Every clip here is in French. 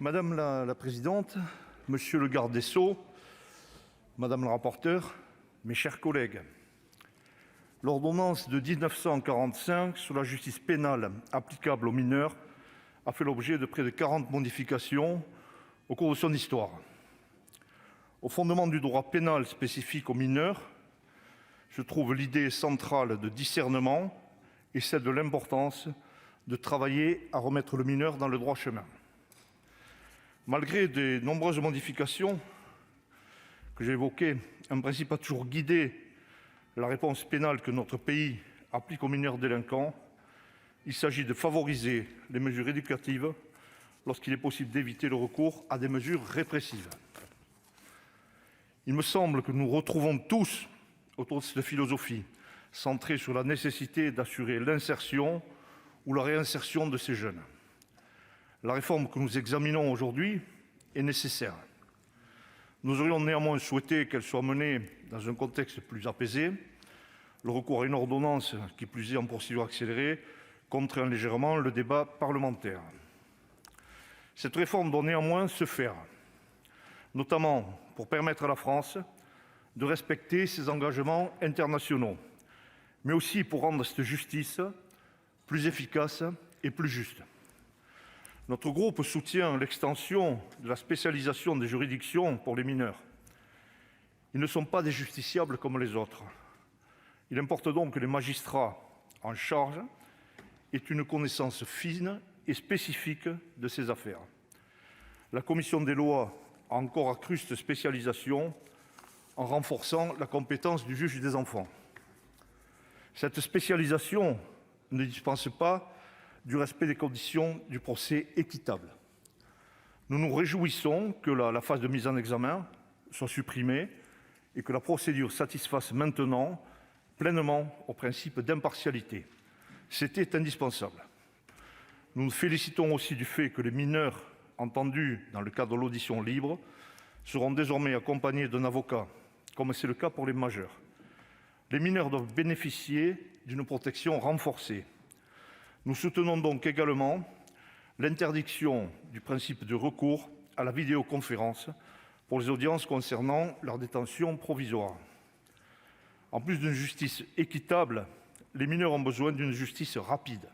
Madame la présidente, monsieur le garde des sceaux, madame la rapporteure, mes chers collègues, l'ordonnance de 1945 sur la justice pénale applicable aux mineurs a fait l'objet de près de 40 modifications au cours de son histoire. Au fondement du droit pénal spécifique aux mineurs se trouve l'idée centrale de discernement et celle de l'importance de travailler à remettre le mineur dans le droit chemin. Malgré de nombreuses modifications que j'ai évoquées, un principe a toujours guidé la réponse pénale que notre pays applique aux mineurs délinquants. Il s'agit de favoriser les mesures éducatives lorsqu'il est possible d'éviter le recours à des mesures répressives. Il me semble que nous retrouvons tous autour de cette philosophie centrée sur la nécessité d'assurer l'insertion ou la réinsertion de ces jeunes. La réforme que nous examinons aujourd'hui est nécessaire. Nous aurions néanmoins souhaité qu'elle soit menée dans un contexte plus apaisé. Le recours à une ordonnance, qui plus est en procédure accélérée, contraint légèrement le débat parlementaire. Cette réforme doit néanmoins se faire, notamment pour permettre à la France de respecter ses engagements internationaux, mais aussi pour rendre cette justice plus efficace et plus juste. Notre groupe soutient l'extension de la spécialisation des juridictions pour les mineurs. Ils ne sont pas des justiciables comme les autres. Il importe donc que les magistrats en charge aient une connaissance fine et spécifique de ces affaires. La commission des lois a encore accru cette spécialisation en renforçant la compétence du juge des enfants. Cette spécialisation ne dispense pas du respect des conditions du procès équitable. Nous nous réjouissons que la phase de mise en examen soit supprimée et que la procédure satisfasse maintenant pleinement au principe d'impartialité. C'était indispensable. Nous nous félicitons aussi du fait que les mineurs entendus dans le cadre de l'audition libre seront désormais accompagnés d'un avocat, comme c'est le cas pour les majeurs. Les mineurs doivent bénéficier d'une protection renforcée. Nous soutenons donc également l'interdiction du principe de recours à la vidéoconférence pour les audiences concernant leur détention provisoire. En plus d'une justice équitable, les mineurs ont besoin d'une justice rapide.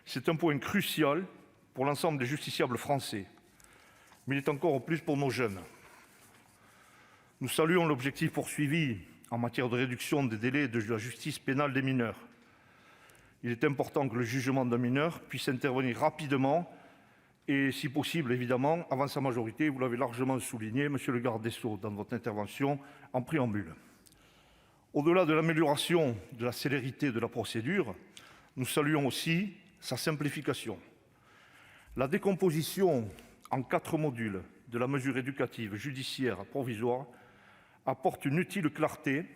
C'est un point crucial pour l'ensemble des justiciables français, mais il est encore plus pour nos jeunes. Nous saluons l'objectif poursuivi en matière de réduction des délais de la justice pénale des mineurs. Il est important que le jugement d'un mineur puisse intervenir rapidement et, si possible, évidemment, avant sa majorité. Vous l'avez largement souligné, monsieur le garde des Sceaux, dans votre intervention en préambule. Au-delà de l'amélioration de la célérité de la procédure, nous saluons aussi sa simplification. La décomposition en 4 modules de la mesure éducative judiciaire provisoire apporte une utile clarté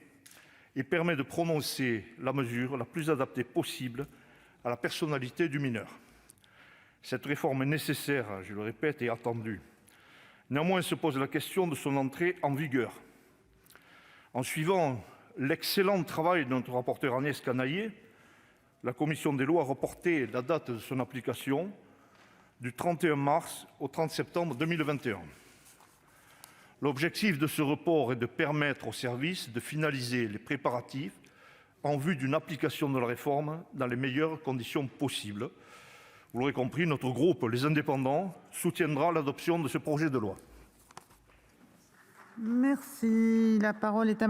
et permet de prononcer la mesure la plus adaptée possible à la personnalité du mineur. Cette réforme est nécessaire, je le répète, et attendue. Néanmoins, se pose la question de son entrée en vigueur. En suivant l'excellent travail de notre rapporteur Agnès Canayer, la commission des lois a reporté la date de son application du 31 mars au 30 septembre 2021. L'objectif de ce report est de permettre aux services de finaliser les préparatifs en vue d'une application de la réforme dans les meilleures conditions possibles. Vous l'aurez compris, notre groupe, les Indépendants, soutiendra l'adoption de ce projet de loi. Merci. La parole est à